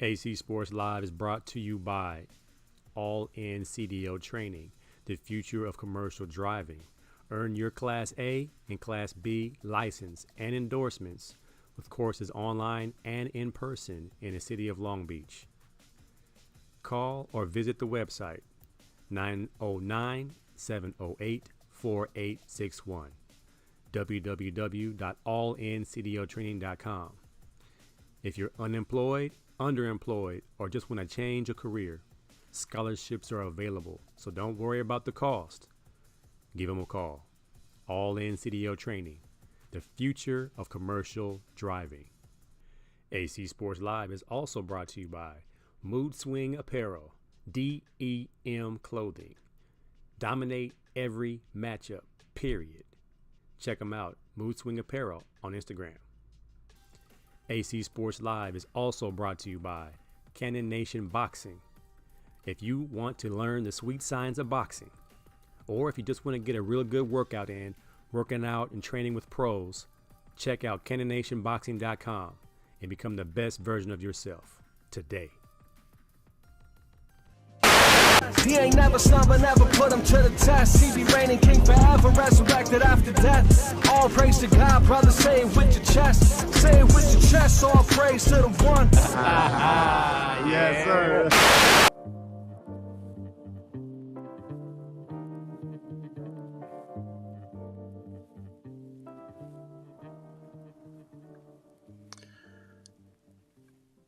AC Sports Live is brought to you by All In CDO Training, the future of commercial driving. Earn your Class A and Class B license and endorsements with courses online and in person in the city of Long Beach. Call or visit the website 909-708-4861, www.allincdotraining.com. If you're unemployed, underemployed, or just want to change a career, scholarships are available, so don't worry about the cost. Give them a call. All In CDO Training, the future of commercial driving. AC Sports Live is also brought to you by Mood Swing Apparel, DEM Clothing. Dominate every matchup, period. Check them out, Mood Swing Apparel on Instagram. AC Sports Live is also brought to you by Cannon Nation Boxing. If you want to learn the sweet science of boxing, or if you just want to get a real good workout in, working out and training with pros, check out CannonNationBoxing.com and become the best version of yourself today. He ain't never slumber, never put him to the test. He be reigning king forever, resurrected after death. All praise to God, brother, say it with your chest. Say it with your chest, all praise to the one. Yes, sir.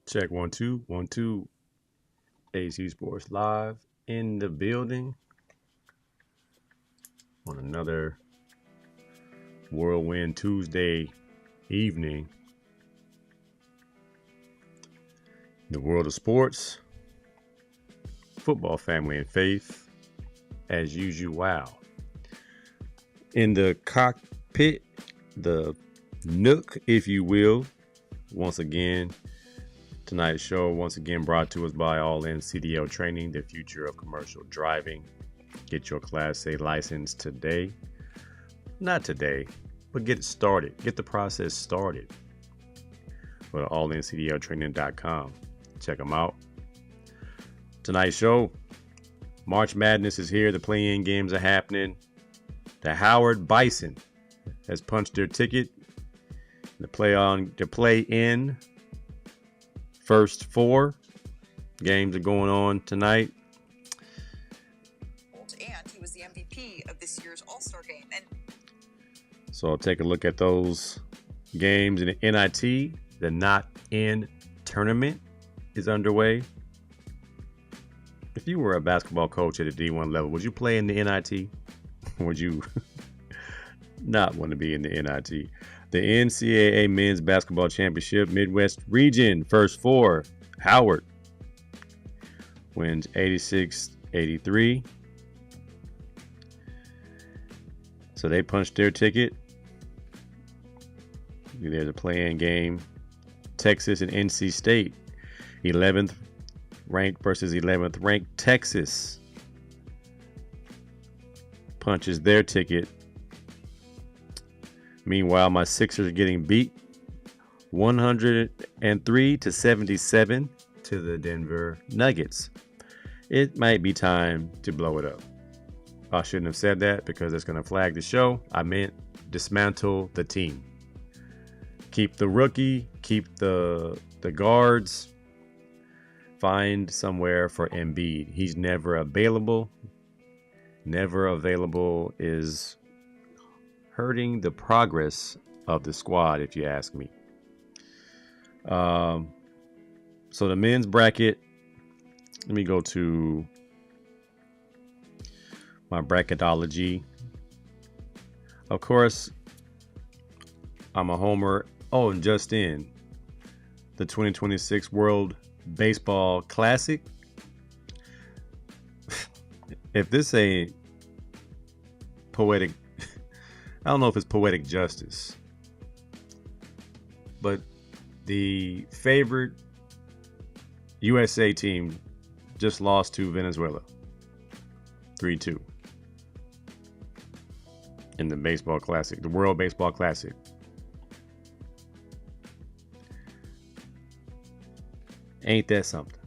Check 1 2 1 2. AC Sports Live in the building on another whirlwind Tuesday evening. The world of sports, football, family, and faith, as usual. Wow. In the cockpit, the nook, if you will, once again. Tonight's show, once again, brought to us by All In CDO Training, the future of commercial driving. Get your Class A license today. Not today, but get it started. Get the process started. Go to allincdotraining.com. Check them out. Tonight's show, March Madness is here. The play-in games are happening. The Howard Bison has punched their ticket. The play-in first 4 games are going on tonight. And he was the MVP of this year's All-Star game. And so I'll take a look at those games in the NIT. The Not In tournament is underway. If you were a basketball coach at a D1 level, would you play in the NIT? Would you not want to be in the NIT? The NCAA Men's Basketball Championship Midwest Region, first 4. Howard wins 86-83. So they punched their ticket. There's a play-in game. Texas and NC State. 11th ranked versus 11th ranked. Texas punches their ticket. Meanwhile, my Sixers are getting beat 103-77 to the Denver Nuggets. It might be time to blow it up. I shouldn't have said that because it's going to flag the show. I meant dismantle the team. Keep the rookie, keep the guards. Find somewhere for Embiid. He's never available. Never available is hurting the progress of the squad, if you ask me. So the men's bracket, let me go to my bracketology. Of course, I'm a homer. Oh, and just in, the 2026 World Baseball Classic. If this ain't poetic, I don't know if it's poetic justice, but the favorite USA team just lost to Venezuela 3-2 in the baseball classic, the World Baseball Classic. Ain't that something?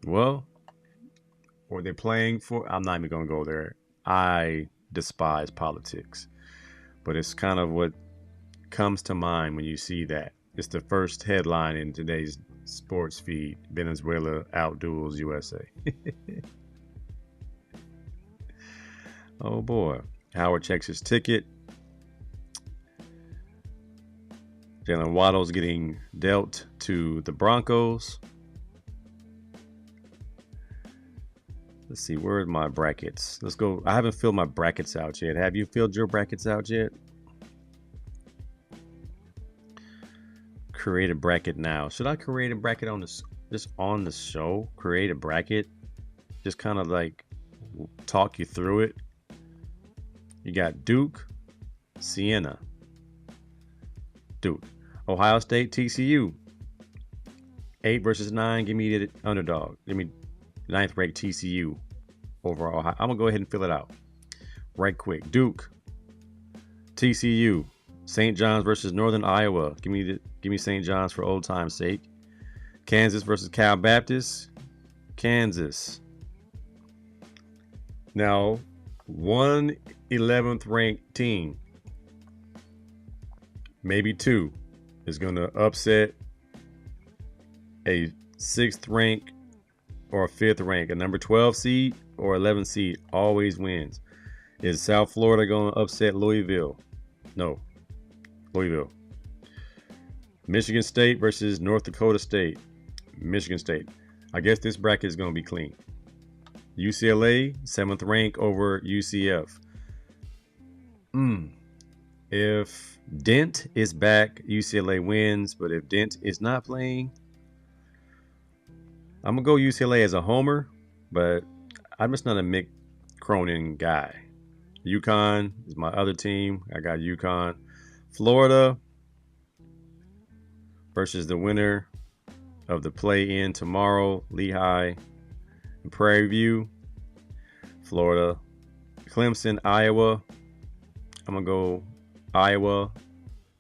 Well, or they're playing for, I'm not even going to go there. I despise politics, but it's kind of what comes to mind when you see that. It's the first headline in today's sports feed. Venezuela outduels USA. Oh boy. Howard checks his ticket. Jalen Waddle's getting dealt to the Broncos. Let's see, where are my brackets? Let's go. I haven't filled my brackets out yet. Have you filled your brackets out yet? Create a bracket now. Should I create a bracket on this, just on the show? Create a bracket? Just kind of like talk you through it. You got Duke, Siena. Duke. Ohio State, TCU. 8 versus 9. Give me the underdog. Give me 9th ranked TCU over Ohio. I'm going to go ahead and fill it out right quick. Duke, TCU, St. John's versus Northern Iowa. Give me St. John's for old time's sake. Kansas versus Cal Baptist. Kansas. Now, one 11th ranked team, maybe two, is going to upset a 6th rank or a 5th rank. A number 12 seed or 11 seed always wins. Is South Florida going to upset Louisville? No. Louisville. Michigan State versus North Dakota State. Michigan State. I guess this bracket is going to be clean. UCLA, 7th rank over UCF. If Dent is back, UCLA wins. But if Dent is not playing, I'm going to go UCLA as a homer. But I'm just not a Mick Cronin guy. UConn is my other team. I got UConn. Florida versus the winner of the play-in tomorrow, Lehigh and Prairie View. Florida. Clemson, Iowa. I'm going to go Iowa,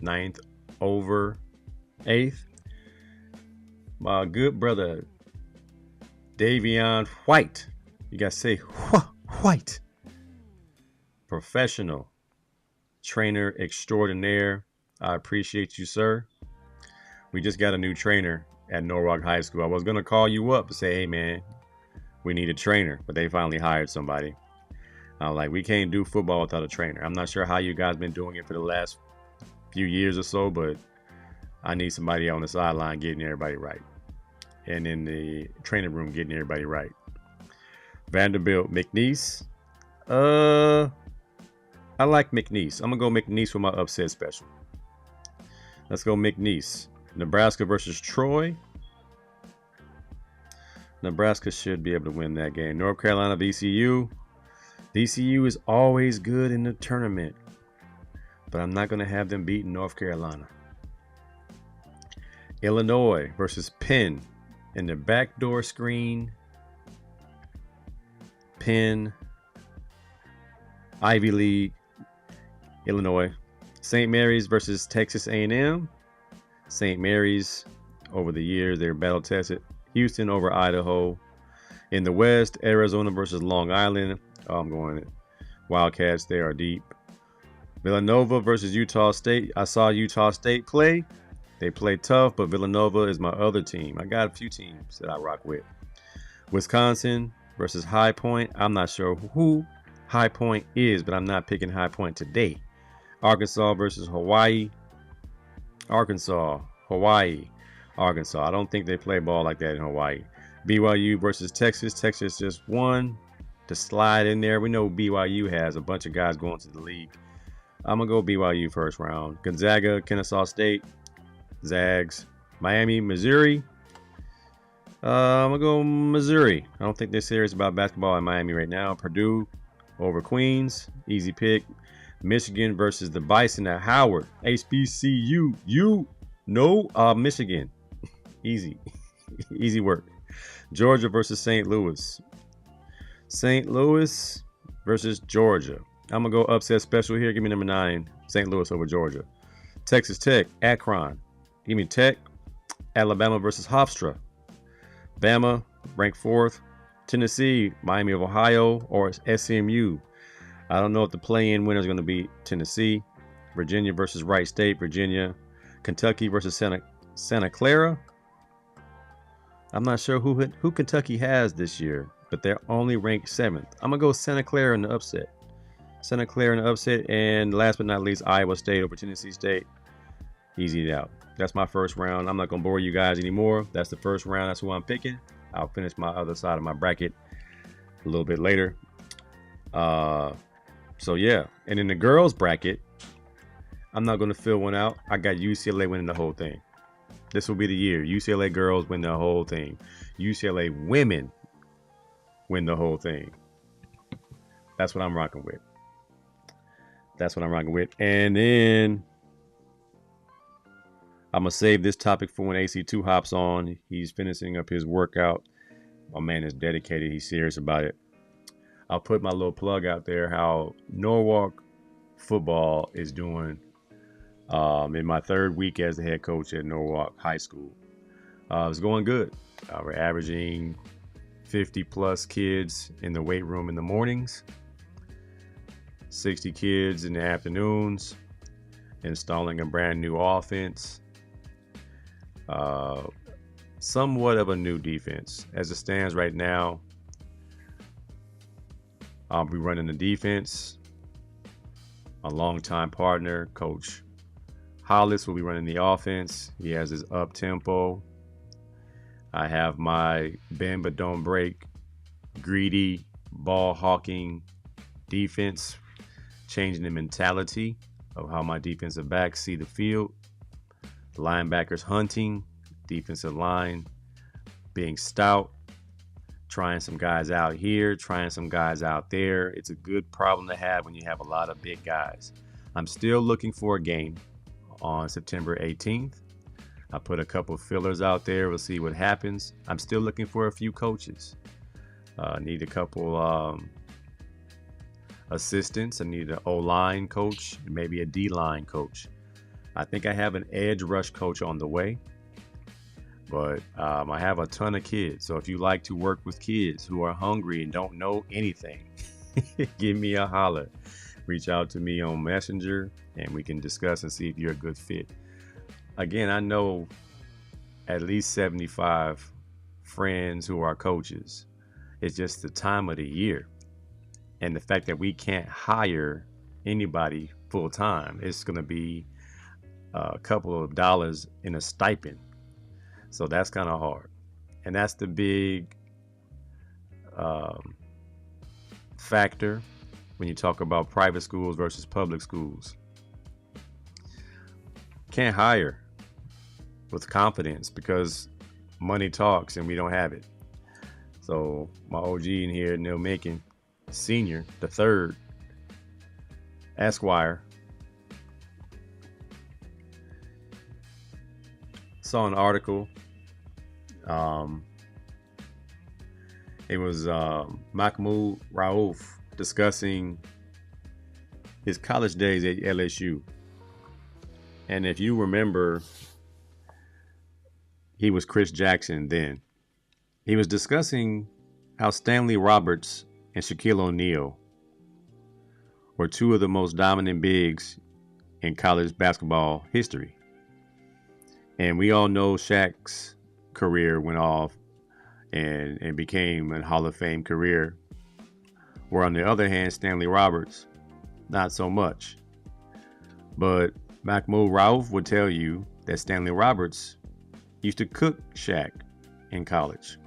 9th over 8th. My good brother, Davion White. You got to say White. Professional trainer extraordinaire. I appreciate you, sir. We just got a new trainer at Norwalk High School. I was going to call you up and say, hey, man, we need a trainer. But they finally hired somebody. I'm like, we can't do football without a trainer. I'm not sure how you guys been doing it for the last few years or so, but I need somebody on the sideline getting everybody right. And in the training room getting everybody right. Vanderbilt, McNeese. I like McNeese. I'm going to go McNeese for my upset special. Let's go McNeese. Nebraska versus Troy. Nebraska should be able to win that game. North Carolina, VCU. VCU is always good in the tournament, but I'm not going to have them beat North Carolina. Illinois versus Penn in the backdoor screen. Penn, Ivy League, Illinois. St. Mary's versus Texas A&M. St. Mary's, over the years, they're battle tested. Houston over Idaho. In the West, Arizona versus Long Island. Oh, I'm going it. Wildcats, they are deep. Villanova versus Utah State. I saw Utah State play. They play tough, but Villanova is my other team. I got a few teams that I rock with. Wisconsin versus High Point. I'm not sure who High Point is, but I'm not picking High Point today. Arkansas versus Hawaii. Arkansas. I don't think they play ball like that in Hawaii. BYU versus Texas. Texas just won to slide in there. We know BYU has a bunch of guys going to the league. I'm going to go BYU first round. Gonzaga, Kennesaw State, Zags. Miami, Missouri. I'm going to go Missouri. I don't think they're serious about basketball in Miami right now. Purdue over Queens. Easy pick. Michigan versus the Bison at Howard. HBCU. Michigan. Easy. Easy work. Georgia versus St. Louis. St. Louis versus Georgia. I'm going to go upset special here. Give me number 9. St. Louis over Georgia. Texas Tech. Akron. Give me Tech Alabama versus Hofstra. Bama, ranked 4th. Tennessee, Miami of Ohio, or SMU. I don't know if the play-in winner is going to be Tennessee. Virginia versus Wright State, Virginia. Kentucky versus Santa Clara. I'm not sure who Kentucky has this year, but they're only ranked 7th. I'm going to go Santa Clara in the upset. Santa Clara in the upset. And last but not least, Iowa State over Tennessee State. Easy it out. That's my first round. I'm not going to bore you guys anymore. That's the first round. That's who I'm picking. I'll finish my other side of my bracket a little bit later. So, yeah. And in the girls bracket, I'm not going to fill one out. I got UCLA winning the whole thing. This will be the year. UCLA girls win the whole thing. UCLA women win the whole thing. That's what I'm rocking with. And then I'm going to save this topic for when AC2 hops on. He's finishing up his workout. My man is dedicated. He's serious about it. I'll put my little plug out there how Norwalk football is doing in my 3rd week as the head coach at Norwalk High School. It's going good. We're averaging 50 plus kids in the weight room in the mornings, 60 kids in the afternoons, installing a brand new offense, somewhat of a new defense. As it stands right now, I'll be running the defense. A longtime partner, Coach Hollis, will be running the offense. He has his up tempo. I have my bend but don't break, greedy, ball hawking defense, changing the mentality of how my defensive backs see the field. The linebackers hunting, defensive line being stout, trying some guys out here, trying some guys out there. It's a good problem to have when you have a lot of big guys. I'm still looking for a game on September 18th. I put a couple fillers out there. We'll see what happens. I'm still looking for a few coaches. Need a couple assistants. I need an O-line coach, maybe a D-line coach. I think I have an edge rush coach on the way. But I have a ton of kids. So if you like to work with kids who are hungry and don't know anything, give me a holler. Reach out to me on Messenger and we can discuss and see if you're a good fit. Again, I know at least 75 friends who are coaches. It's just the time of the year. And the fact that we can't hire anybody full time, it's going to be a couple of dollars in a stipend. So that's kind of hard. And that's the big factor when you talk about private schools versus public schools. Can't hire with confidence because money talks and we don't have it. So my OG in here, Neil Macon, Senior, the 3rd, Esquire, saw an article. It was Mahmoud Rauf discussing his college days at LSU. And if you remember, he was Chris Jackson then. He was discussing how Stanley Roberts and Shaquille O'Neal were 2 of the most dominant bigs in college basketball history. And we all know Shaq's career went off and became a Hall of Fame career. Where on the other hand, Stanley Roberts, not so much. But Mahmoud Rauf would tell you that Stanley Roberts used to cook Shaq in college.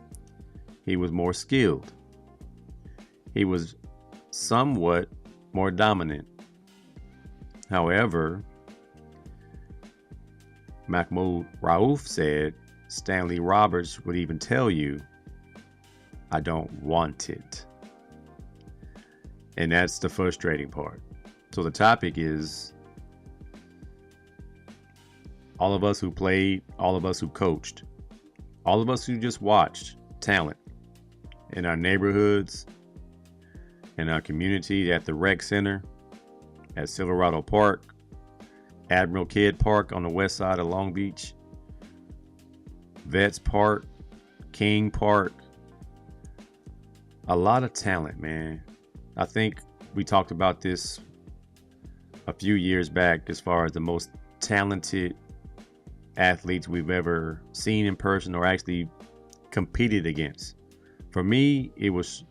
He was more skilled. He was somewhat more dominant. However, Mahmoud Rauf said Stanley Roberts would even tell you, I don't want it. And that's the frustrating part. So the topic is all of us who played, all of us who coached, all of us who just watched talent in our neighborhoods, in our community, at the rec center, at Silverado Park, Admiral Kidd Park on the west side of Long Beach. Vets Park, King Park. A lot of talent, man. I think we talked about this a few years back as far as the most talented athletes we've ever seen in person or actually competed against. For me, it was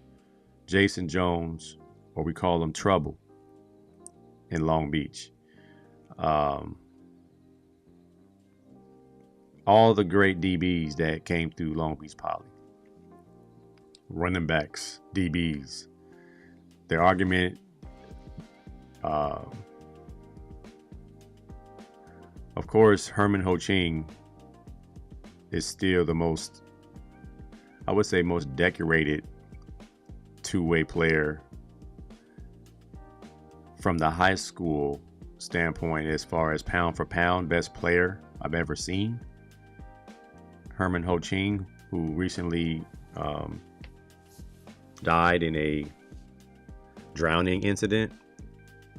Jason Jones, or we call him Trouble, in Long Beach. All the great DBs that came through Long Beach Poly. Running backs, DBs. The argument, of course, Herman Ho Ching is still the most, I would say, most decorated two-way player from the high school standpoint as far as pound for pound best player I've ever seen. Herman Ho Ching, who recently died in a drowning incident.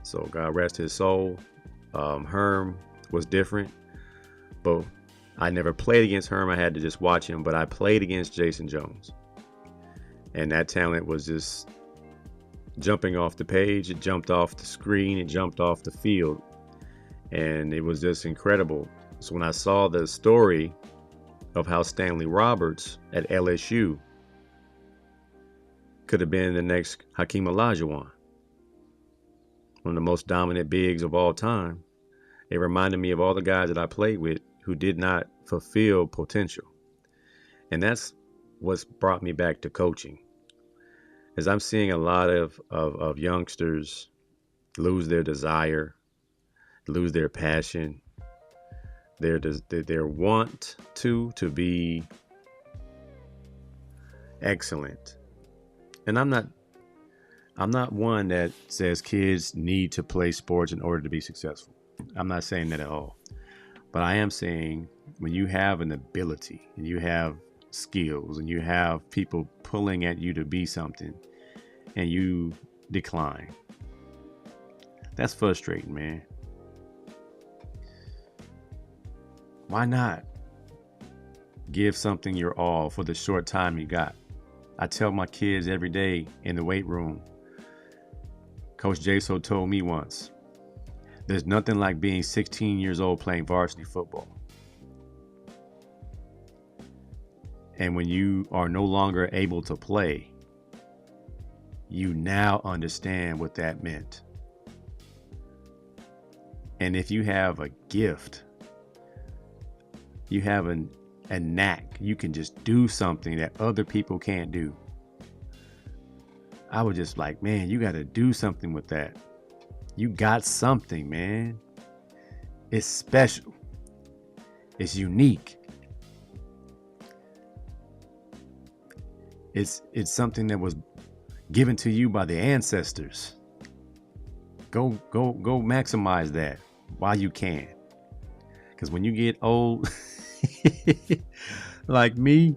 So God rest his soul. Herm was different, but I never played against Herm. I had to just watch him, but I played against Jason Jones. And that talent was just jumping off the page. It jumped off the screen. It jumped off the field. And it was just incredible. So when I saw the story of how Stanley Roberts at LSU could have been the next Hakeem Olajuwon, one of the most dominant bigs of all time, it reminded me of all the guys that I played with who did not fulfill potential. And that's what's brought me back to coaching. As I'm seeing a lot of youngsters lose their desire, lose their passion, their want to be excellent. And I'm not one that says kids need to play sports in order to be successful. I'm not saying that at all. But I am saying when you have an ability and you have skills and you have people pulling at you to be something and you decline, that's frustrating, man. Why not give something your all for the short time you got? I tell my kids every day in the weight room, Coach Jaso told me once, there's nothing like being 16 years old playing varsity football. And when you are no longer able to play, you now understand what that meant. And if you have a gift, you have a knack, you can just do something that other people can't do. I was just like, man, you got to do something with that. You got something, man. It's special. It's unique. It's something that was given to you by the ancestors. Go maximize that while you can. Because when you get old, like me,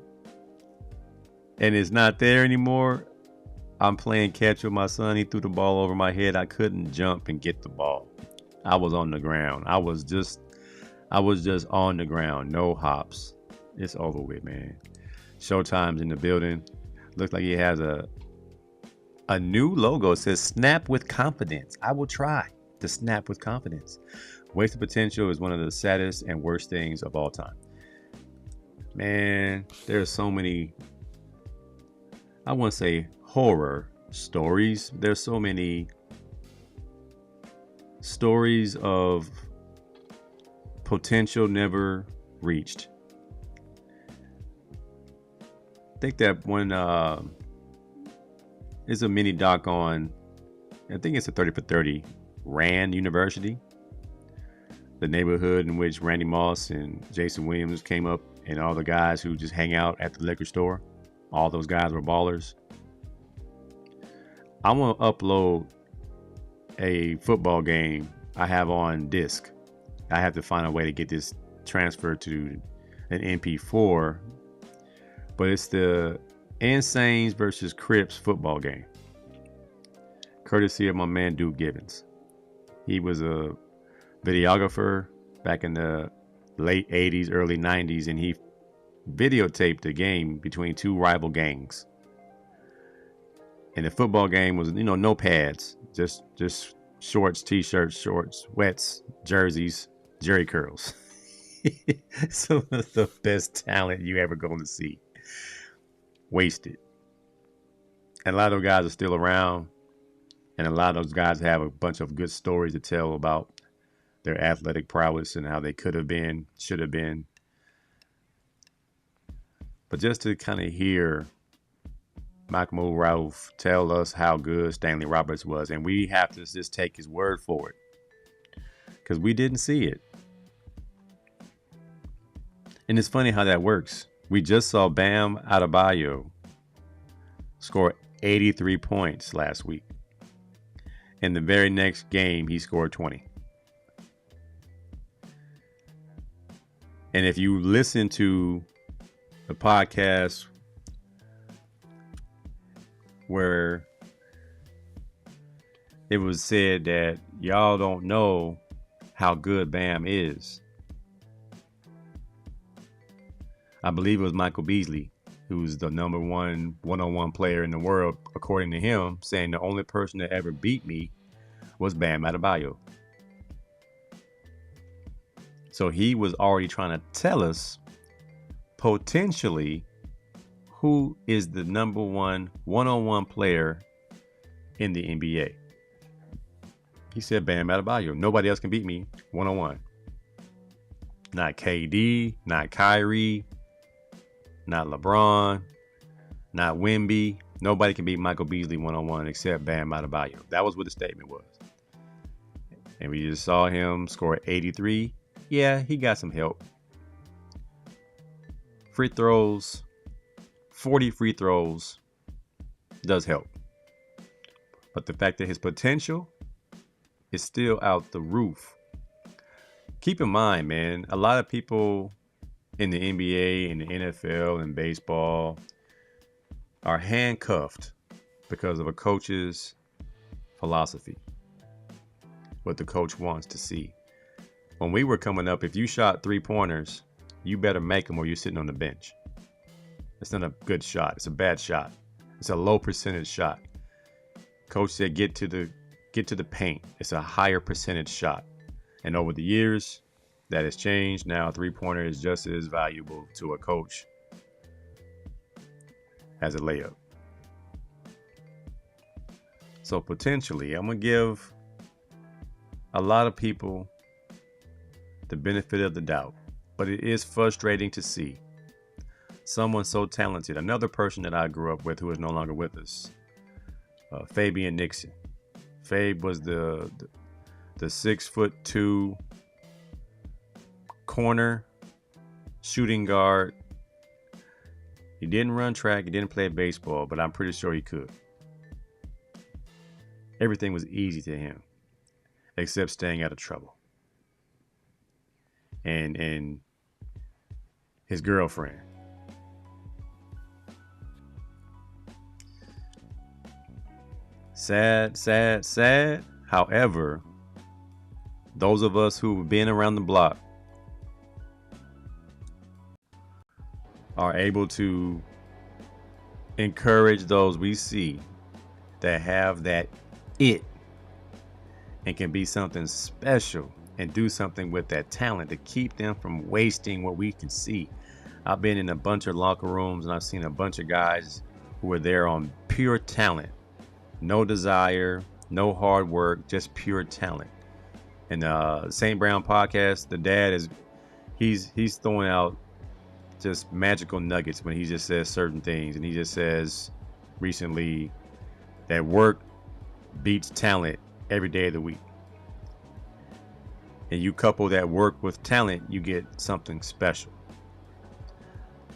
and it's not there anymore, I'm playing catch with my son. He threw the ball over my head. I couldn't jump and get the ball. I was on the ground. I was just on the ground. No hops. It's over with, man. Showtime's in the building. Looks like he has a new logo. It says snap with confidence. I will try to snap with confidence. Wasted potential is one of the saddest and worst things of all time. Man, there's so many, I won't say horror stories. There's so many stories of potential never reached. I think that one is a mini doc on, I think it's a 30 for 30, Rand University, the neighborhood in which Randy Moss and Jason Williams came up, and all the guys who just hang out at the liquor store. All those guys were ballers. I want to upload a football game I have on disc. I have to find a way to get this transferred to an MP4, but it's the Insanes versus Crips football game, courtesy of my man Duke Gibbons. He was a videographer back in the late 80s, early 90s, and he videotaped a game between two rival gangs. And the football game was, no pads, just shorts, t-shirts, shorts, wets, jerseys, jerry curls. Some of the best talent you ever going to see. Wasted. And a lot of those guys are still around. And a lot of those guys have a bunch of good stories to tell about their athletic prowess and how they could have been, should have been. But just to kind of hear Mahmoud Rauf tell us how good Stanley Roberts was, and we have to just take his word for it, because we didn't see it. And it's funny how that works. We just saw Bam Adebayo score 83 points last week. In the very next game, he scored 20. And if you listen to the podcast where it was said that y'all don't know how good Bam is, I believe it was Michael Beasley, who's the number one one-on-one player in the world, according to him, saying the only person that ever beat me was Bam Adebayo. So he was already trying to tell us potentially who is the number one-on-one player in the NBA. He said Bam Adebayo. Nobody else can beat me one-on-one. Not KD, not Kyrie, not LeBron, not Wemby. Nobody can beat Michael Beasley one-on-one except Bam Adebayo. That was what the statement was. And we just saw him score 83. Yeah, he got some help. Free throws, 40 free throws does help. But the fact that his potential is still out the roof. Keep in mind, man, a lot of people in the NBA and the NFL and baseball are handcuffed because of a coach's philosophy, what the coach wants to see. When we were coming up, if you shot 3-pointers, you better make them or you're sitting on the bench. It's not a good shot. It's a bad shot. It's a low percentage shot. Coach said get to the paint. It's a higher percentage shot. And over the years, that has changed. Now a 3-pointer is just as valuable to a coach as a layup. So potentially, I'm going to give a lot of people the benefit of the doubt. But it is frustrating to see someone so talented. Another person that I grew up with who is no longer with us, Fabian Nixon. Fabe was the 6'2" corner shooting guard. He didn't run track. He didn't play baseball, but I'm pretty sure he could. Everything was easy to him, except staying out of trouble. And his girlfriend. Sad, sad, sad. However, those of us who've been around the block are able to encourage those we see that have that it and can be something special and do something with that talent to keep them from wasting what we can see. I've been in a bunch of locker rooms and I've seen a bunch of guys who were there on pure talent. No desire, no hard work, just pure talent. And St. Brown podcast, the dad he's throwing out just magical nuggets when he just says certain things. And he just says recently that work beats talent every day of the week. And you couple that work with talent, you get something special.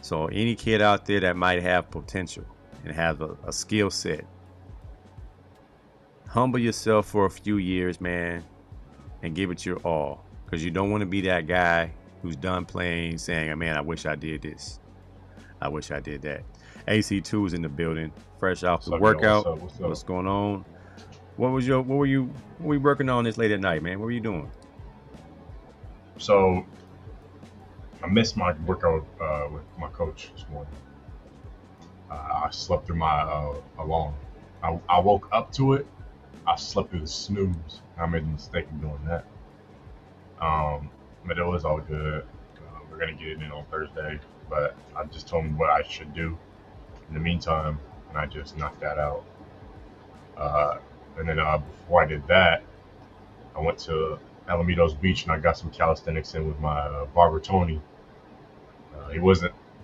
So any kid out there that might have potential and have a skill set, humble yourself for a few years, man, and give it your all. Because you don't want to be that guy who's done playing saying, man, I wish I did this. I wish I did that. AC2 is in the building, fresh off the workout. What's going on? What were you working on this late at night, man? What were you doing? So I missed my workout with my coach this morning. I slept through my alarm. I woke up to it. I slept through the snooze. I made the mistake of doing that. But it was all good. We're gonna get it in on Thursday. But I just told him what I should do in the meantime, and I just knocked that out. And then before I did that, I went to Alamitos Beach and I got some calisthenics in with my barber Tony. He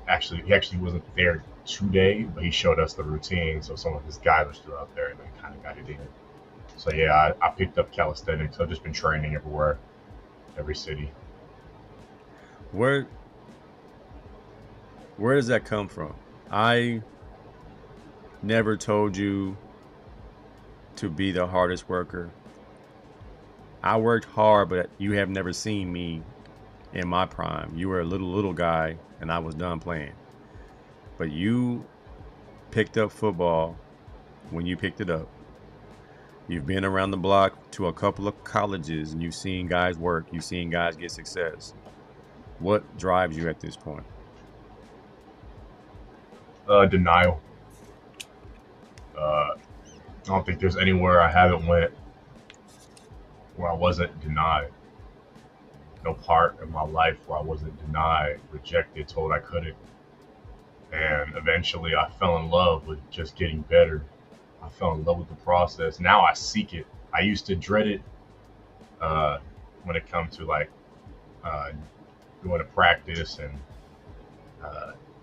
actually wasn't there today, but he showed us the routine. So some of his guys are still out there, and I kind of got it in. So yeah, I picked up calisthenics. I've just been training everywhere, every city. Where does that come from? I never told you to be the hardest worker. I worked hard, but you have never seen me in my prime. You were a little guy, and I was done playing. But you picked up football when you picked it up. You've been around the block to a couple of colleges, and you've seen guys work. You've seen guys get success. What drives you at this point? Denial. I don't think there's anywhere I haven't went where I wasn't denied. No part of my life where I wasn't denied, rejected, told I couldn't. And eventually I fell in love with just getting better. I fell in love with the process. Now I seek it. I used to dread it when it comes to doing a practice and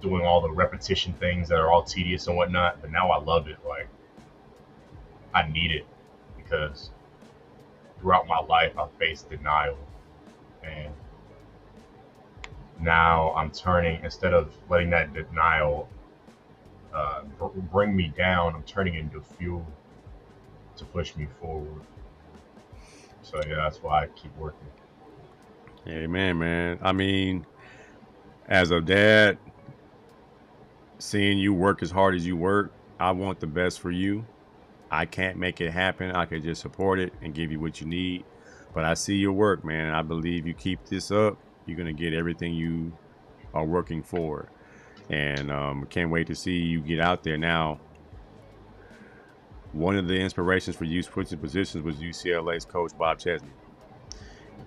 doing all the repetition things that are all tedious and whatnot. But now I love it. Like, I need it because throughout my life I faced denial, and now I'm turning, instead of letting that denial bring me down, I'm turning it into fuel to push me forward. So yeah, that's why I keep working. Amen, man. I mean, as a dad, seeing you work as hard as you work, I want the best for you. I can't make it happen. I can just support it and give you what you need. But I see your work, man. I believe you keep this up, you're going to get everything you are working for. And can't wait to see you get out there. Now, one of the inspirations for you switching positions was UCLA's coach, Bob Chesney.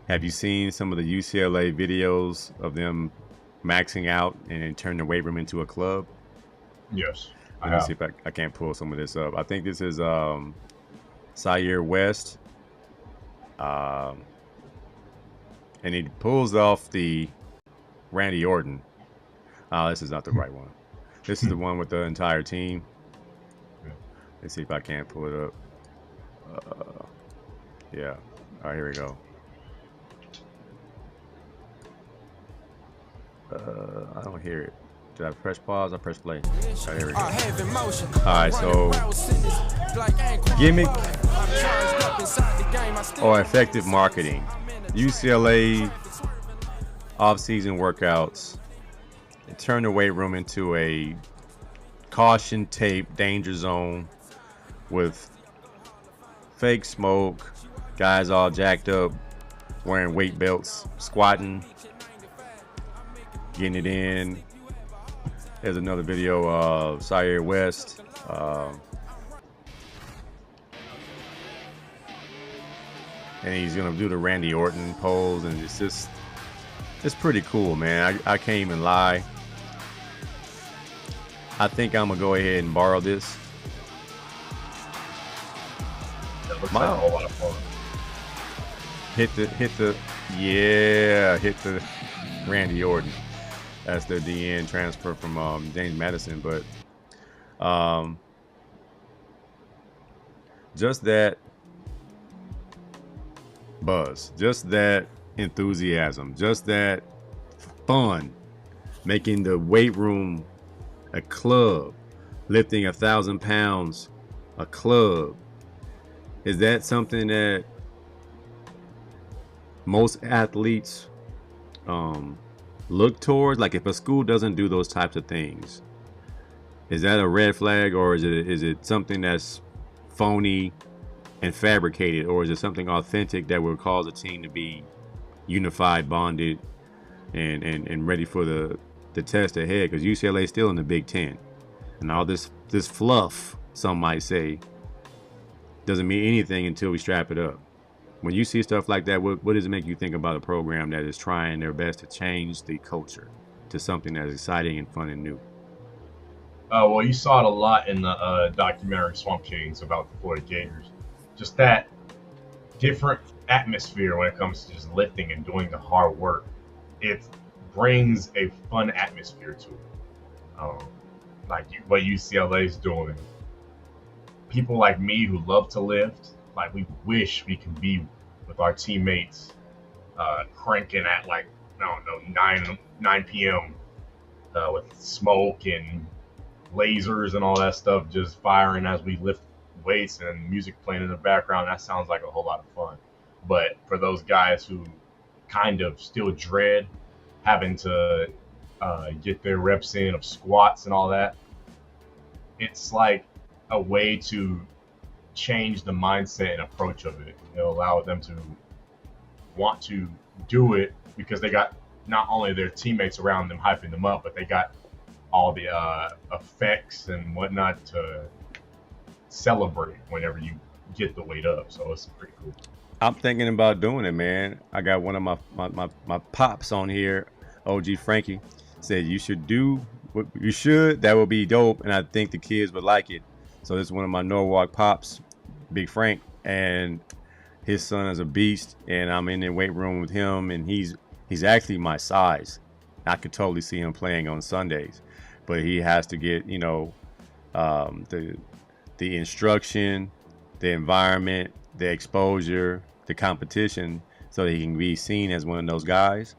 Have you seen some of the UCLA videos of them maxing out and then turn the weight room into a club? Yes. Let me see if I can't pull some of this up. I think this is Syer West. And he pulls off the Randy Orton. Oh, this is not the right one. This is the one with the entire team. Let's see if I can't pull it up. Yeah. All right, here we go. I don't hear it. Did I press pause? I press play. All right, here we go. All right, so gimmick or effective marketing. UCLA off-season workouts. They turn the weight room into a caution tape danger zone with fake smoke, guys all jacked up, wearing weight belts, squatting, getting it in. There's another video of Syer West. And he's gonna do the Randy Orton pose, and it's pretty cool, man. I can't even lie. I think I'm gonna go ahead and borrow this. That looks like a whole lot of fun. Hit the Randy Orton. That's the DN transfer from James Madison, but just that buzz, just that enthusiasm, just that fun, making the weight room a club, lifting 1,000 pounds a club. Is that something that most athletes look towards? Like, if a school doesn't do those types of things, is that a red flag, or is it something that's phony and fabricated, or is it something authentic that will cause a team to be unified, bonded, and ready for the test ahead, because UCLA is still in the Big Ten, and all this fluff, some might say, doesn't mean anything until we strap it up. When you see stuff like that, what does it make you think about a program that is trying their best to change the culture to something that is exciting and fun and new? Well, you saw it a lot in the documentary Swamp Kings about the Florida Gators. Just that different atmosphere when it comes to just lifting and doing the hard work. It brings a fun atmosphere to it. Like what UCLA is doing. People like me who love to lift, like we wish we could be with our teammates, cranking at like, I don't know, 9 p.m. With smoke and lasers and all that stuff just firing as we lift weights and music playing in the background. That sounds like a whole lot of fun. But for those guys who kind of still dread having to get their reps in of squats and all that, it's like a way to change the mindset and approach of it. It'll allow them to want to do it because they got not only their teammates around them hyping them up, but they got all the effects and whatnot to celebrate whenever you get the weight up. So it's pretty cool. I'm thinking about doing it, man. I got one of my pops on here, OG Frankie, said you should do what you should. That would be dope, and I think the kids would like it. So this is one of my Norwalk pops, Big Frank, and his son is a beast, and I'm in the weight room with him, and he's actually my size. I could totally see him playing on Sundays, but he has to get, you know, the instruction, the environment, the exposure, the competition, so that he can be seen as one of those guys.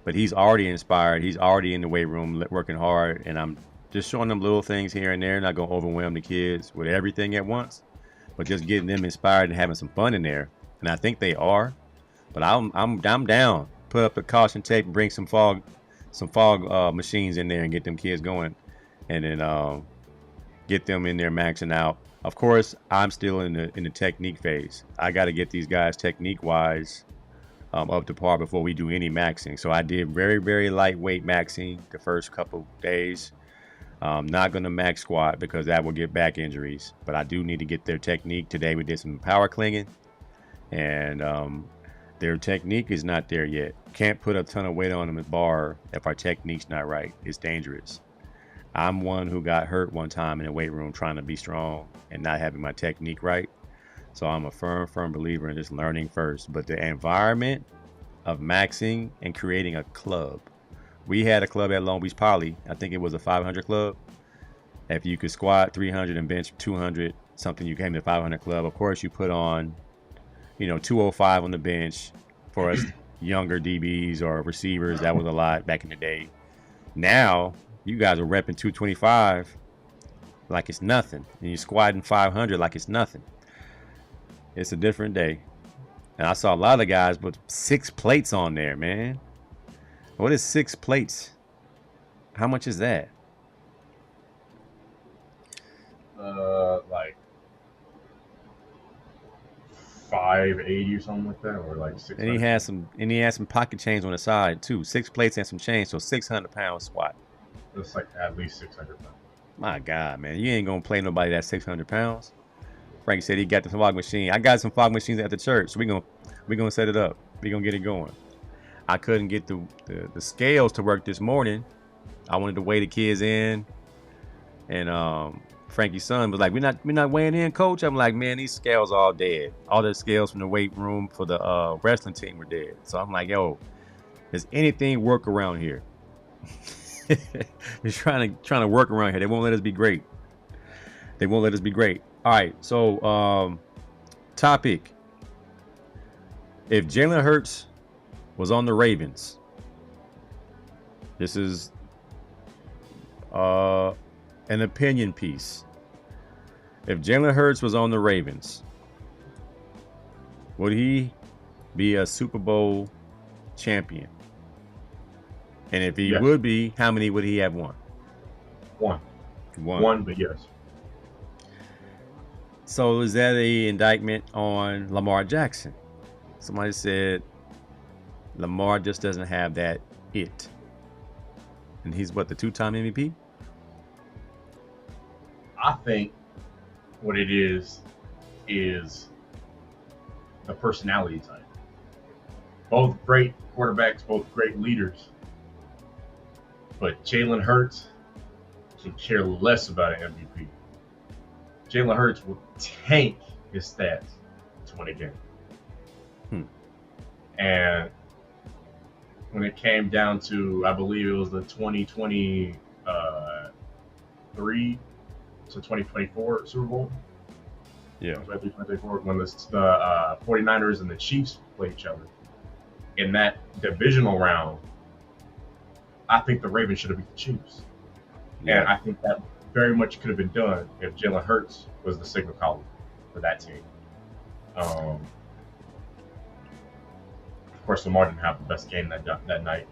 But he's already inspired. He's already in the weight room working hard, and I'm just showing them little things here and there. Not gonna overwhelm the kids with everything at once, but just getting them inspired and having some fun in there. And I think they are. But I'm down. Put up the caution tape and bring some fog machines in there and get them kids going, and then get them in there maxing out. Of course, I'm still in the technique phase. I got to get these guys technique wise up to par before we do any maxing. So I did very, very lightweight maxing the first couple days. Not going to max squat because that will get back injuries, but I do need to get their technique. Today we did some power clinging, and their technique is not there yet. Can't put a ton of weight on them at bar if our technique's not right. It's dangerous. I'm one who got hurt one time in a weight room trying to be strong and not having my technique right. So I'm a firm believer in just learning first. But the environment of maxing and creating a club. We had a club at Long Beach Poly. I think it was a 500 club. If you could squat 300 and bench 200, something, you came to 500 club. Of course, you put on, 205 on the bench for us younger DBs or receivers. That was a lot back in the day. Now, you guys are repping 225 like it's nothing. And you're squatting 500 like it's nothing. It's a different day. And I saw a lot of guys with 6 plates on there, man. What is 6 plates? How much is that? Like 580 or something like that, or like 600. And he had some pocket change on the side too. 6 plates and some change, so 600 pound squat. It's like at least 600 pounds. My God, man, you ain't gonna play nobody that's 600 pounds. Frank said he got the fog machine. I got some fog machines at the church, so we gonna set it up. We gonna get it going. I couldn't get the scales to work this morning. I wanted to weigh the kids in, and Frankie's son was like, "We're not weighing in, coach." I'm like, "Man, these scales all dead. All the scales from the weight room for the wrestling team were dead." So I'm like, "Yo, does anything work around here?" They're trying to work around here. They won't let us be great. They won't let us be great. All right, so topic: if Jalen Hurts was on the Ravens, this is an opinion piece. If Jalen Hurts was on the Ravens, would he be a Super Bowl champion? And if he would be, how many would he have won? One, but yes. So is that a indictment on Lamar Jackson? Somebody said Lamar just doesn't have that it. And he's what, the 2-time MVP? I think what it is the personality type. Both great quarterbacks, both great leaders. But Jalen Hurts can care less about an MVP. Jalen Hurts will tank his stats to win a game. And when it came down to, I believe it was the 2023 to 2024 Super Bowl. Yeah. 2024, when the 49ers and the Chiefs play each other. In that divisional round, I think the Ravens should have beat the Chiefs. Yeah. And I think that very much could have been done if Jalen Hurts was the signal caller for that team. Of course, Lamar didn't have the best game that night.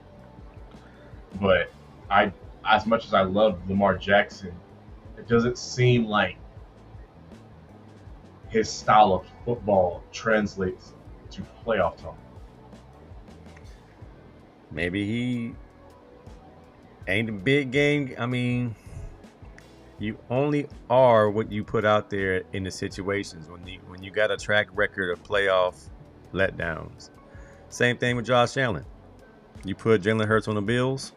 But as much as I love Lamar Jackson, it doesn't seem like his style of football translates to playoff time. Maybe he ain't a big game. I mean, you only are what you put out there in the situations when you got a track record of playoff letdowns. Same thing with Josh Allen. You put Jalen Hurts on the Bills.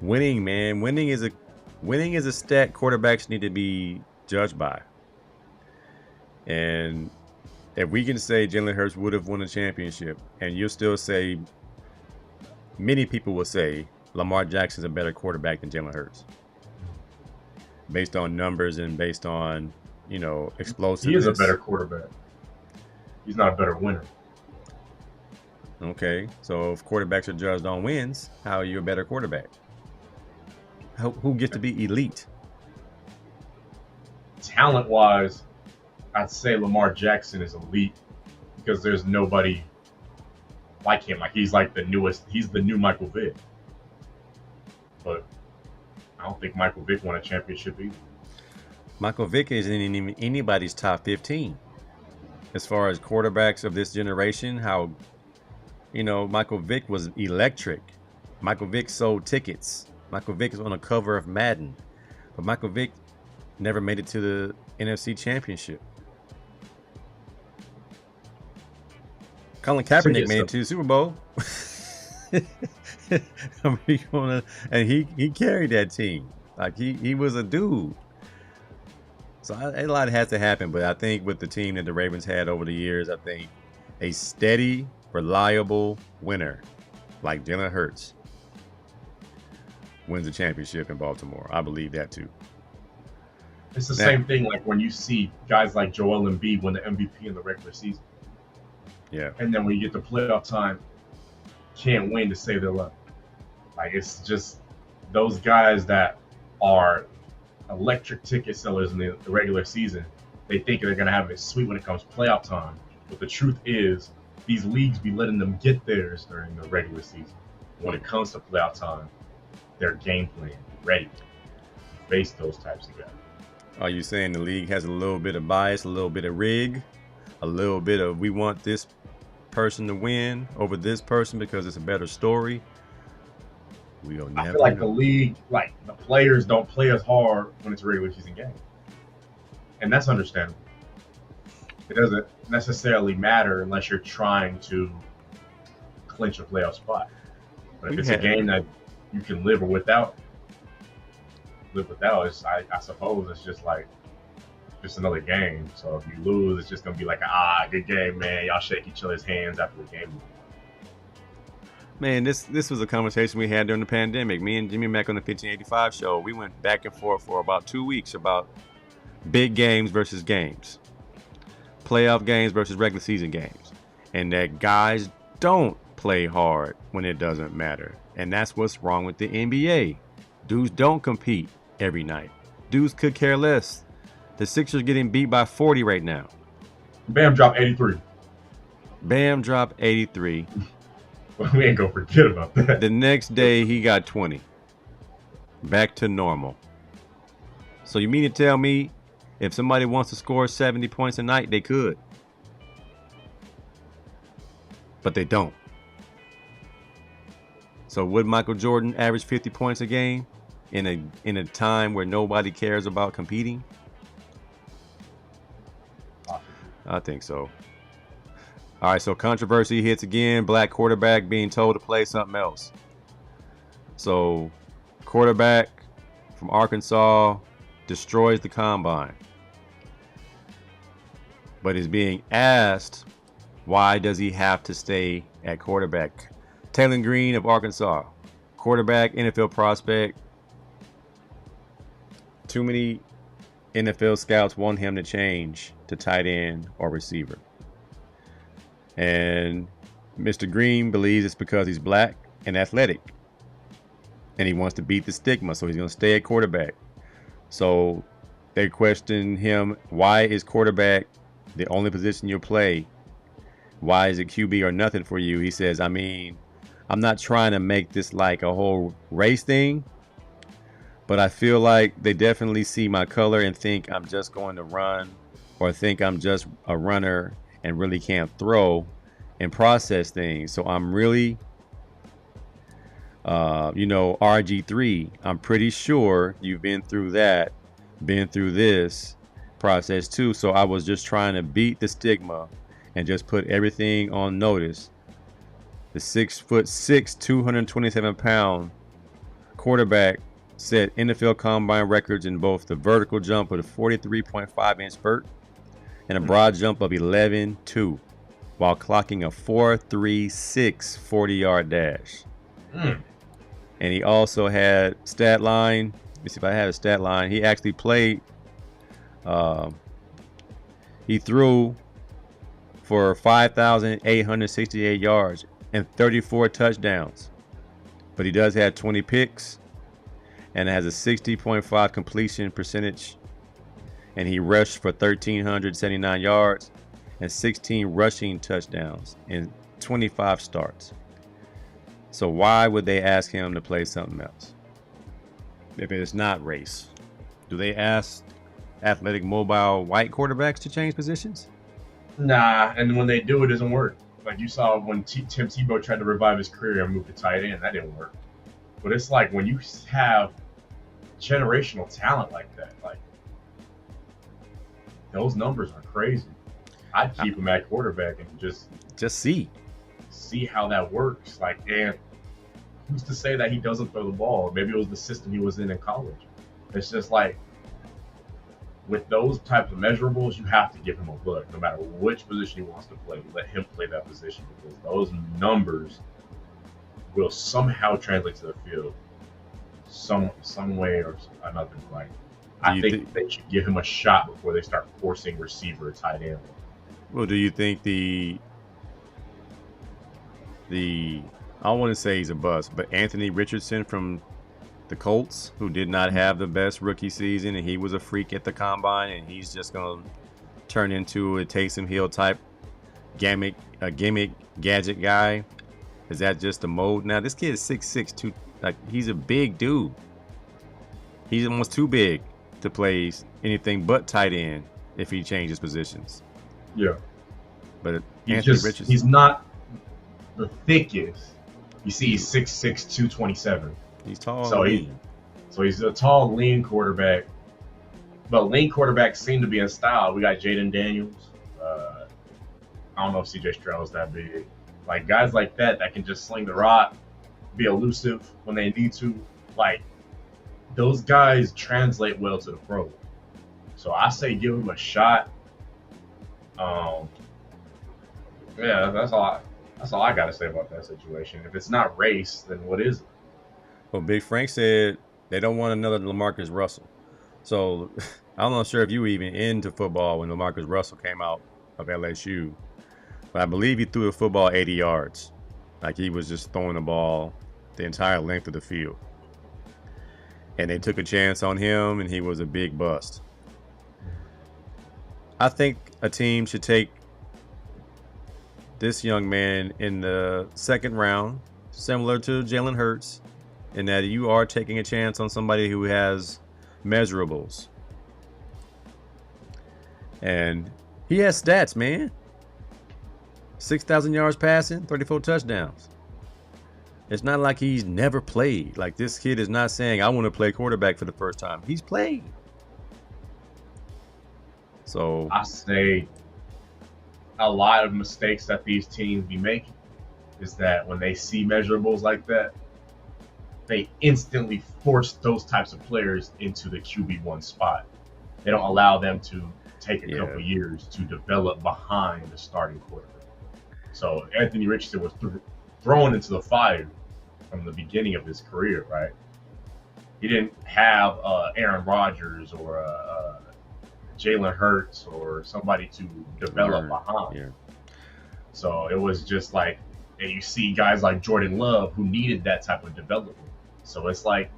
Winning, man. Winning is a stat quarterbacks need to be judged by. And if we can say Jalen Hurts would have won a championship, and you'll still say, many people will say Lamar Jackson's a better quarterback than Jalen Hurts, based on numbers and based on, explosiveness. He is a better quarterback. He's not a better winner. Okay, so if quarterbacks are judged on wins, how are you a better quarterback? Who gets to be elite? Talent-wise, I'd say Lamar Jackson is elite because there's nobody like him. Like, he's like the newest. He's the new Michael Vick. But I don't think Michael Vick won a championship either. Michael Vick isn't in anybody's top 15 as far as quarterbacks of this generation. How, Michael Vick was electric. Michael Vick sold tickets. Michael Vick is on the cover of Madden. But Michael Vick never made it to the NFC Championship. Colin Kaepernick made it to the Super Bowl. And he carried that team. Like, he was a dude. So a lot has to happen. But I think with the team that the Ravens had over the years, I think a steady, reliable winner like Jalen Hurts wins the championship in Baltimore. I believe that too. It's the same thing like when you see guys like Joel Embiid win the MVP in the regular season. Yeah. And then when you get to playoff time, can't win to save their life. Like, it's just those guys that are electric ticket sellers in the regular season. They think they're going to have it sweet when it comes playoff time. But the truth is, these leagues be letting them get theirs during the regular season. When it comes to playoff time, their game plan ready to face those types of guys. Are you saying the league has a little bit of bias, a little bit of rig, a little bit of we want this person to win over this person because it's a better story? We'll never I feel like know. the league, like the players don't play as hard when it's a regular season game. And that's understandable. It doesn't necessarily matter unless you're trying to clinch a playoff spot. But if it's a game that you can live without, I suppose it's just like just another game. So if you lose, it's just gonna be like, good game, man. Y'all shake each other's hands after the game. Man, this was a conversation we had during the pandemic. Me and Jimmy Mack on the 1585 show, we went back and forth for about 2 weeks about big games versus games, playoff games versus regular season games, and that guys don't play hard when it doesn't matter. And that's what's wrong with the NBA. Dudes don't compete every night. Dudes could care less. The Sixers getting beat by 40 right now. Bam dropped 83. Bam dropped 83. We ain't gonna forget about that. The next day he got 20. Back to normal. So you mean to tell me if somebody wants to score 70 points a night, they could? But they don't. So would Michael Jordan average 50 points a game in a time where nobody cares about competing? I think so. All right, so controversy hits again. Black quarterback being told to play something else. So quarterback from Arkansas destroys the combine, but is being asked, why does he have to stay at quarterback? Taylor Green of Arkansas, quarterback, NFL prospect. Too many NFL scouts want him to change to tight end or receiver. And Mr. Green believes it's because he's black and athletic. And he wants to beat the stigma, so he's going to stay at quarterback. So they question him, why is quarterback the only position you'll play? Why is it QB or nothing for you? He says, I mean, I'm not trying to make this like a whole race thing, but I feel like they definitely see my color and think I'm just going to run, or think I'm just a runner and really can't throw and process things. So I'm really, RG3, I'm pretty sure you've been through that, been through this process too. So I was just trying to beat the stigma and just put everything on notice. The 6'6", 227-pound quarterback set NFL combine records in both the vertical jump of a 43.5-inch vert and a broad jump of 11.2, while clocking a 4.36 40-yard dash. And he also had stat line. Let me see if I have a stat line. He actually played. He threw for 5,868 yards and 34 touchdowns, but he does have 20 picks and has a 60.5 completion percentage, and he rushed for 1,379 yards and 16 rushing touchdowns in 25 starts. So why would they ask him to play something else if it's not race? Do they ask athletic, mobile, white quarterbacks to change positions? Nah, and when they do, it doesn't work. Like you saw when Tim Tebow tried to revive his career and move to tight end, that didn't work. But it's like when you have generational talent like that, like those numbers are crazy. I'd keep him at quarterback and just see how that works. Like, and who's to say that he doesn't throw the ball? Maybe it was the system he was in college. It's just like with those types of measurables, you have to give him a look. No matter which position he wants to play, let him play that position, because those numbers will somehow translate to the field some way or another. Like, I think they should give him a shot before they start forcing receiver or tight end. Well, do you think the I don't want to say he's a bust, but Anthony Richardson from the Colts, who did not have the best rookie season, and he was a freak at the combine, and he's just going to turn into a Taysom Hill type gimmick gadget guy? Is that just a mode now? This kid is 6'6", like he's a big dude. He's almost too big to play anything but tight end if he changes positions. Yeah, but he's not the thickest. You see, he's 6'6", 227. He's tall. So he's a tall, lean quarterback. But lean quarterbacks seem to be in style. We got Jaden Daniels. I don't know if CJ Stroud's that big. Like guys like that can just sling the rock, be elusive when they need to. Like those guys translate well to the pro. So I say give him a shot. Yeah, that's all I got to say about that situation. If it's not race, then what is it? Well, Big Frank said they don't want another LaMarcus Russell. So I'm not sure if you were even into football when LaMarcus Russell came out of LSU. But I believe he threw the football 80 yards. Like he was just throwing the ball the entire length of the field. And they took a chance on him, and he was a big bust. I think a team should take this young man in the second round, similar to Jalen Hurts, in that you are taking a chance on somebody who has measurables. And he has stats, man. 6,000 yards passing, 34 touchdowns. It's not like he's never played. Like, this kid is not saying, I want to play quarterback for the first time. He's played. So I say a lot of mistakes that these teams be making is that when they see measurables like that, they instantly force those types of players into the QB1 spot. They don't allow them to take a couple years to develop behind the starting quarterback. So Anthony Richardson was thrown into the fire from the beginning of his career, right? He didn't have Aaron Rodgers or Jalen Hurts or somebody to develop behind. Yeah. So it was just like, and you see guys like Jordan Love who needed that type of development. So it's like,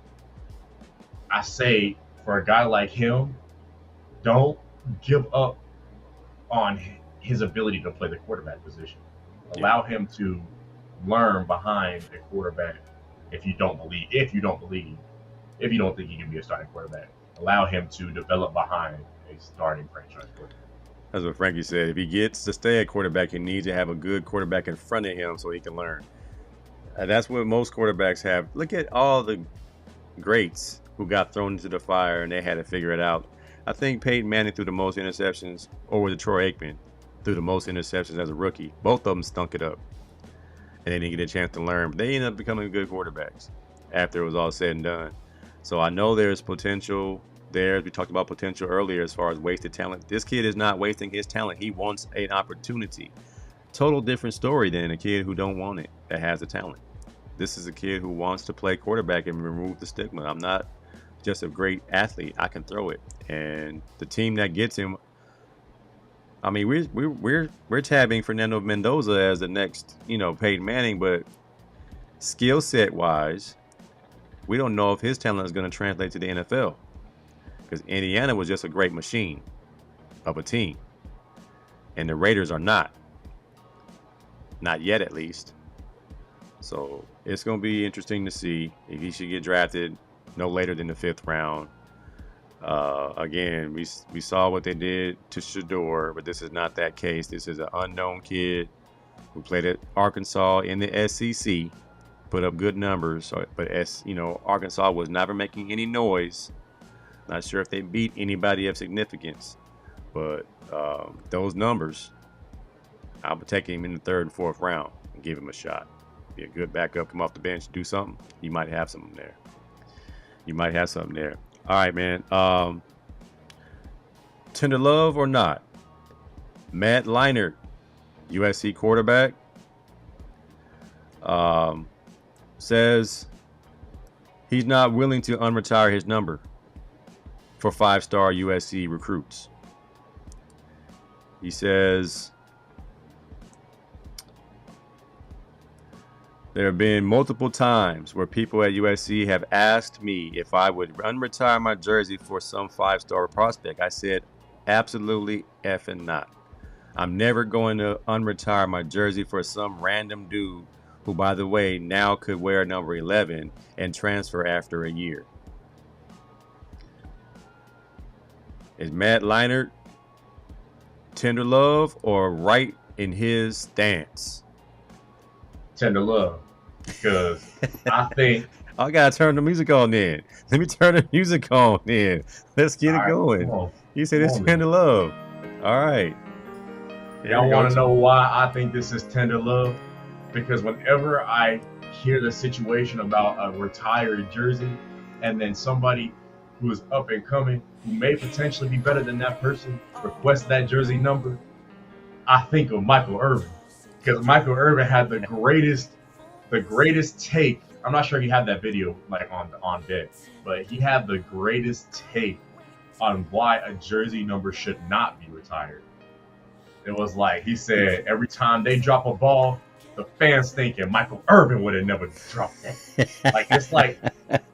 I say for a guy like him, don't give up on his ability to play the quarterback position. Allow him to learn behind a quarterback. If you don't think he can be a starting quarterback, allow him to develop behind a starting franchise quarterback. That's what Frankie said. If he gets to stay at quarterback, he needs to have a good quarterback in front of him so he can learn. That's what most quarterbacks have. Look at all the greats who got thrown into the fire and they had to figure it out. I think Peyton Manning threw the most interceptions, or was it Troy Aikman threw the most interceptions as a rookie? Both of them stunk it up. And they didn't get a chance to learn. But they ended up becoming good quarterbacks after it was all said and done. So I know there's potential there. We talked about potential earlier as far as wasted talent. This kid is not wasting his talent. He wants an opportunity. Total different story than a kid who don't want it, that has the talent. This is a kid who wants to play quarterback and remove the stigma. I'm not just a great athlete. I can throw it. And the team that gets him, I mean, we're tabbing Fernando Mendoza as the next, Peyton Manning, but skill set wise, we don't know if his talent is going to translate to the NFL, because Indiana was just a great machine of a team, and the Raiders are not yet, at least. So it's going to be interesting to see if he should get drafted no later than the 5th round. Again, we saw what they did to Shador, but this is not that case. This is an unknown kid who played at Arkansas in the SEC, put up good numbers, but Arkansas was never making any noise. Not sure if they beat anybody of significance, but those numbers, I would take him in the 3rd and 4th round and give him a shot. Be a good backup, come off the bench, do something. You might have something there. All right, man. Tender love or not? Matt Leinart, USC quarterback, says he's not willing to unretire his number for 5-star USC recruits. He says, there have been multiple times where people at USC have asked me if I would unretire my jersey for some 5-star prospect. I said, absolutely effing not. I'm never going to unretire my jersey for some random dude who, by the way, now could wear number 11 and transfer after a year. Is Matt Leinart tender love or right in his stance? Tender love, because I think I gotta turn the music on then. Let me turn the music on then. Let's get it going. You said it's tender love. All right. Y'all want to know why I think this is tender love? Because whenever I hear the situation about a retired jersey and then somebody who is up and coming, who may potentially be better than that person, requests that jersey number, I think of Michael Irvin. Because Michael Irvin had the greatest take. I'm not sure he had that video like on deck, but he had the greatest take on why a jersey number should not be retired. It was like, he said, every time they drop a ball, the fans thinking Michael Irvin would have never dropped that.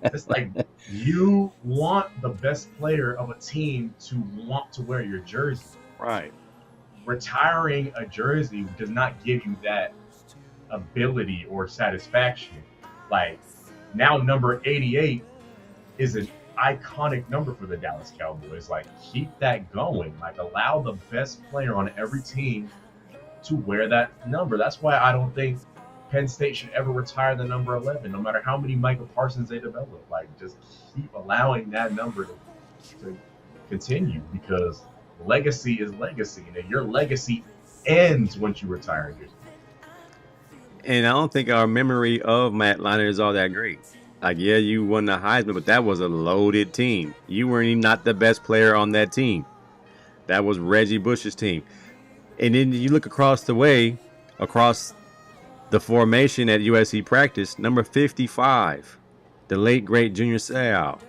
It's like you want the best player of a team to want to wear your jersey. Right. Retiring a jersey does not give you that ability or satisfaction. Like, now number 88 is an iconic number for the Dallas Cowboys. Like, keep that going. Like, allow the best player on every team to wear that number. That's why I don't think Penn State should ever retire the number 11, no matter how many Michael Parsons they develop. Like, just keep allowing that number to continue, because legacy is legacy, and your legacy ends once you retire. And I don't think our memory of Matt Leinart is all that great. Like, yeah, you won the Heisman, but that was a loaded team. You weren't even not the best player on that team. That was Reggie Bush's team. And then you look across the formation at USC practice, number 55, the late, great Junior Seau,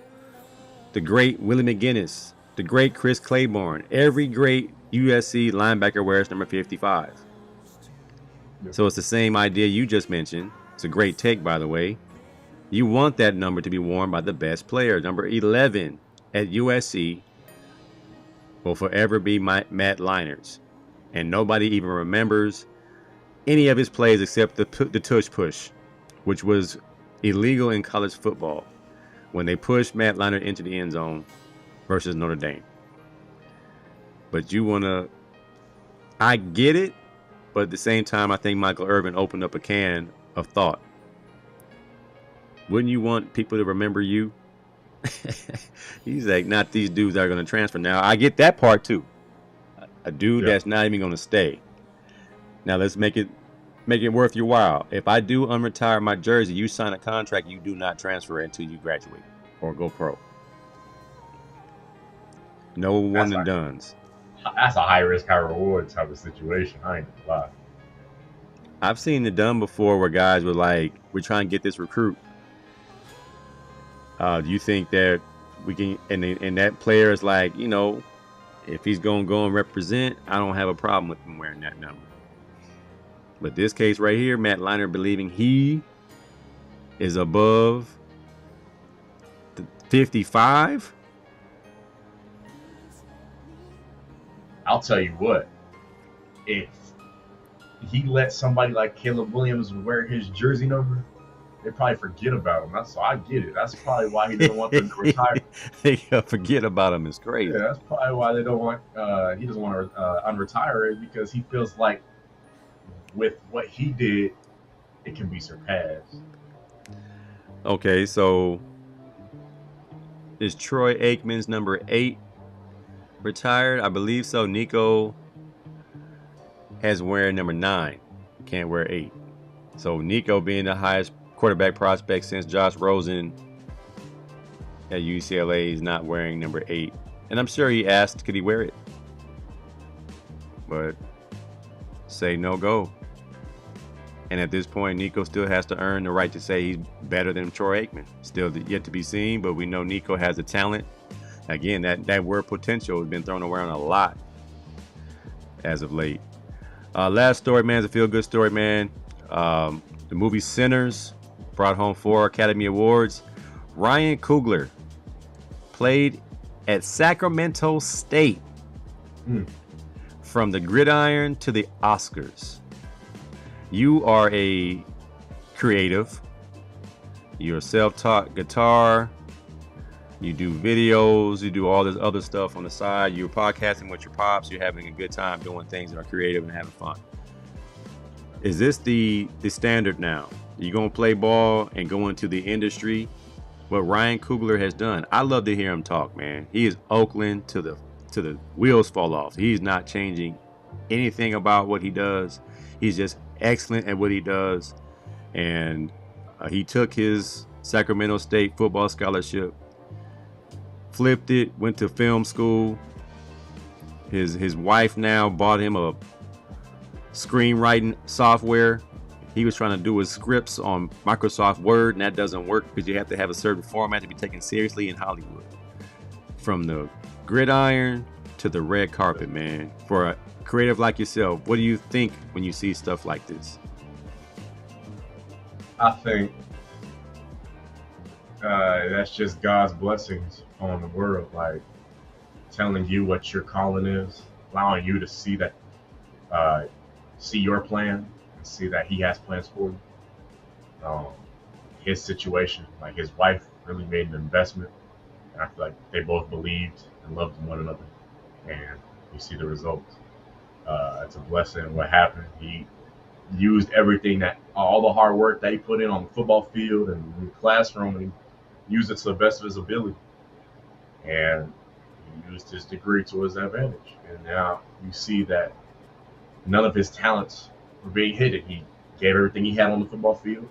the great Willie McGinnis, the great Chris Claiborne. Every great USC linebacker wears number 55. Yep. So it's the same idea you just mentioned. It's a great take, by the way. You want that number to be worn by the best player. Number 11 at USC will forever be Matt Leinart's. And nobody even remembers any of his plays except the tush push, which was illegal in college football when they pushed Matt Leinart into the end zone versus Notre Dame. But you want to... I get it, but at the same time, I think Michael Irvin opened up a can of thought. Wouldn't you want people to remember you? He's like, not these dudes that are going to transfer. Now, I get that part too. A dude that's not even going to stay. Now, let's make it worth your while. If I do unretire my jersey, you sign a contract, you do not transfer until you graduate or go pro. No one and dones. That's a high risk, high reward type of situation. I ain't gonna lie. I've seen it done before where guys were like, we're trying to get this recruit. Do you think that we can, and that player is like, you know, if he's going to go and represent, I don't have a problem with him wearing that number. But this case right here, Matt Leinart believing he is above the 55. I'll tell you what, if he let somebody like Caleb Williams wear his jersey number, they probably forget about him. So I get it. That's probably why he doesn't want them to retire. They forget about him. It's crazy. Yeah, that's probably why they don't want. He doesn't want to unretire it, because he feels like with what he did, it can be surpassed. Okay, so is Troy Aikman's number 8 retired? I believe so. Nico has wearing number 9. Can't wear 8. So Nico, being the highest quarterback prospect since Josh Rosen at UCLA, is not wearing number 8. And I'm sure he asked, could he wear it? But say no go. And at this point, Nico still has to earn the right to say he's better than Troy Aikman. Still yet to be seen, but we know Nico has the talent. Again, that word potential has been thrown around a lot as of late. Last story, man, is a feel-good story, man. The movie Sinners brought home 4 Academy Awards. Ryan Coogler played at Sacramento State. From the gridiron to the Oscars. You are a creative. You're a self-taught guitar. You do videos. You do all this other stuff on the side. You're podcasting with your pops. You're having a good time doing things that are creative and having fun. Is this the standard now? You're going to play ball and go into the industry? What Ryan Coogler has done. I love to hear him talk, man. He is Oakland to the wheels fall off. He's not changing anything about what he does. He's just excellent at what he does. And he took his Sacramento State football scholarship, flipped it, went to film school. His wife now bought him a screenwriting software. He was trying to do his scripts on Microsoft Word, and that doesn't work because you have to have a certain format to be taken seriously in Hollywood. From the gridiron to the red carpet, man. For a creative like yourself, what do you think when you see stuff like this? I think that's just God's blessings on the world, like telling you what your calling is, allowing you to see that, see your plan and see that He has plans for you. His situation, like his wife really made an investment, and I feel like they both believed and loved one another, and you see the results. It's a blessing what happened. He used everything all the hard work that he put in on the football field and in the classroom, and he used it to the best of his ability. And he used his degree to his advantage. And now you see that none of his talents were being hidden. He gave everything he had on the football field.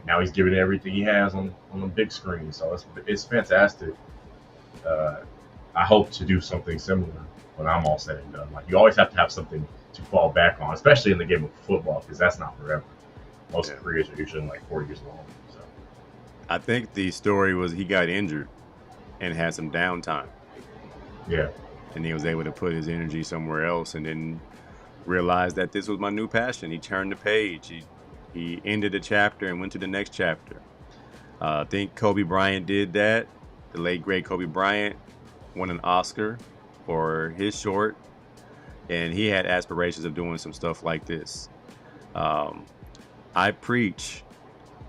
Now he's giving everything he has on the big screen. So it's fantastic. I hope to do something similar when I'm all said and done. Like, you always have to have something to fall back on, especially in the game of football, because that's not forever. Most careers are usually like 4 years long. So I think the story was he got injured and had some downtime. Yeah. And he was able to put his energy somewhere else, and then realized that this was my new passion. He turned the page. He ended a chapter and went to the next chapter. I think Kobe Bryant did that. The late, great Kobe Bryant won an Oscar for his short, and he had aspirations of doing some stuff like this. I preach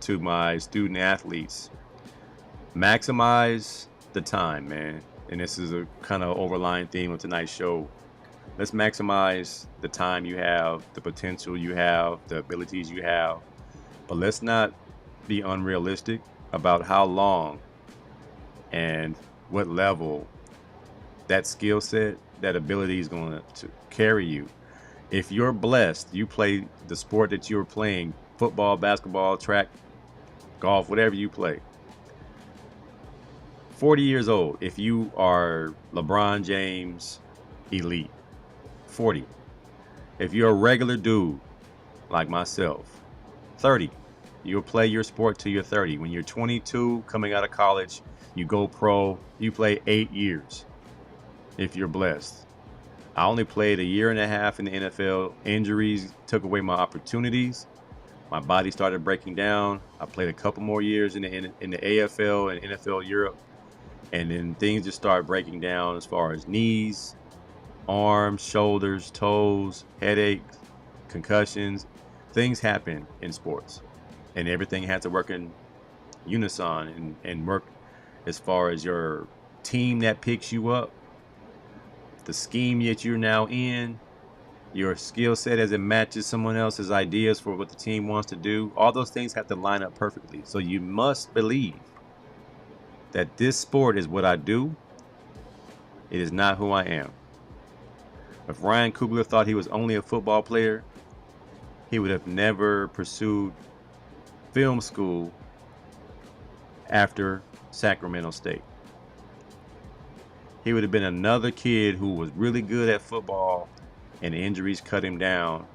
to my student athletes, maximize the time, man. And this is a kind of overlying theme of tonight's show. Let's maximize the time you have, the potential you have, the abilities you have. But let's not be unrealistic about how long and what level that skill set, that ability is going to carry you. If you're blessed, you play the sport that you're playing, football, basketball, track, golf, whatever you play. 40 years old, if you are LeBron James elite, 40. If you're a regular dude like myself, 30. You'll play your sport till you're 30. When you're 22, coming out of college, you go pro, you play 8 years if you're blessed. I only played a year and a half in the NFL. Injuries took away my opportunities. My body started breaking down. I played a couple more years in the AFL and NFL Europe. And then things just started breaking down as far as knees, arms, shoulders, toes, headaches, concussions. Things happen in sports, and everything has to work in unison and work as far as your team that picks you up, the scheme that you're now in, your skill set as it matches someone else's ideas for what the team wants to do. All those things have to line up perfectly. So you must believe that this sport is what I do. It is not who I am. If Ryan Coogler thought he was only a football player, he would have never pursued film school after Sacramento State. He would have been another kid who was really good at football and injuries cut him down,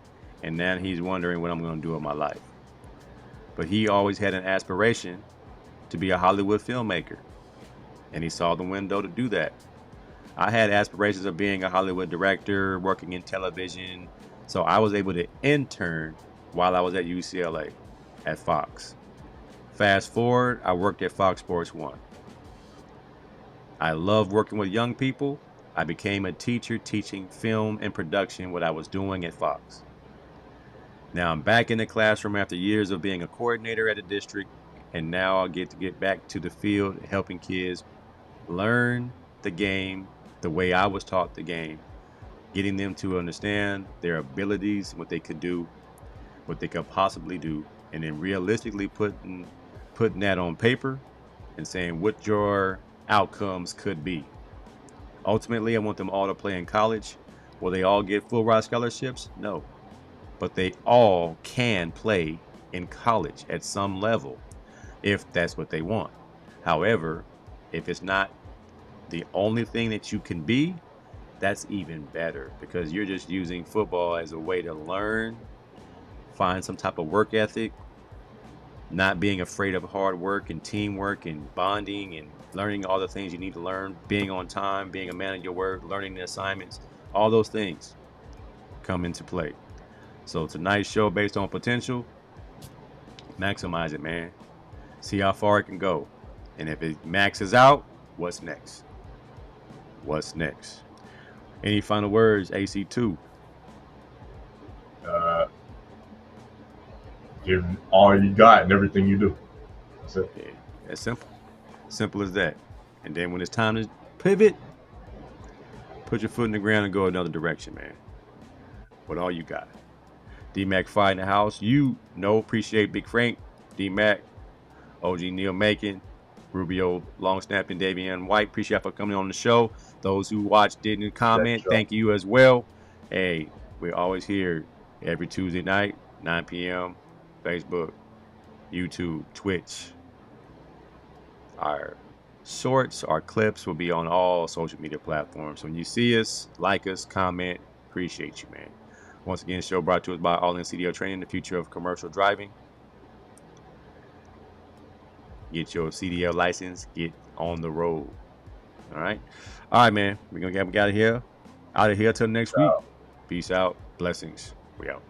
and now he's wondering what I'm going to do with my life. But he always had an aspiration to be a Hollywood filmmaker, and he saw the window to do that. I had aspirations of being a Hollywood director, working in television, so I was able to intern while I was at UCLA at Fox. Fast forward, I worked at Fox Sports 1. I love working with young people. I became a teacher teaching film and production, what I was doing at Fox. Now I'm back in the classroom after years of being a coordinator at a district, and now I get to get back to the field helping kids learn the game the way I was taught the game, getting them to understand their abilities, what they could do, what they could possibly do, and then realistically putting that on paper and saying what your outcomes could be. Ultimately, I want them all to play in college. Will they all get full ride scholarships? No. But they all can play in college at some level if that's what they want. However, if it's not the only thing that you can be, that's even better, because you're just using football as a way to learn, find some type of work ethic, not being afraid of hard work and teamwork and bonding and learning all the things you need to learn, being on time, being a man of your word, learning the assignments. All those things come into play. So tonight's show, based on potential, maximize it, man. See how far it can go. And if it maxes out, what's next? What's next? Any final words, AC2? Give all you got and everything you do. That's it. Yeah, that's simple. Simple as that. And then when it's time to pivot, put your foot in the ground and go another direction, man. With all you got. D-Mac Fry in the house. Appreciate Big Frank, D-Mac, OG Neil Macon, Rubio Long Snapping, Davian White. Appreciate you for coming on the show. Those who watched, didn't comment, thank you as well. Hey, we're always here every Tuesday night, 9 p.m. Facebook, YouTube, Twitch. Our shorts, our clips will be on all social media platforms. So when you see us, like us, comment. Appreciate you, man. Once again, show brought to us by All In CDL Training, the future of commercial driving. Get your CDL license. Get on the road. All right, man. We're gonna get out of here. Till next week. Peace out. Blessings. We out.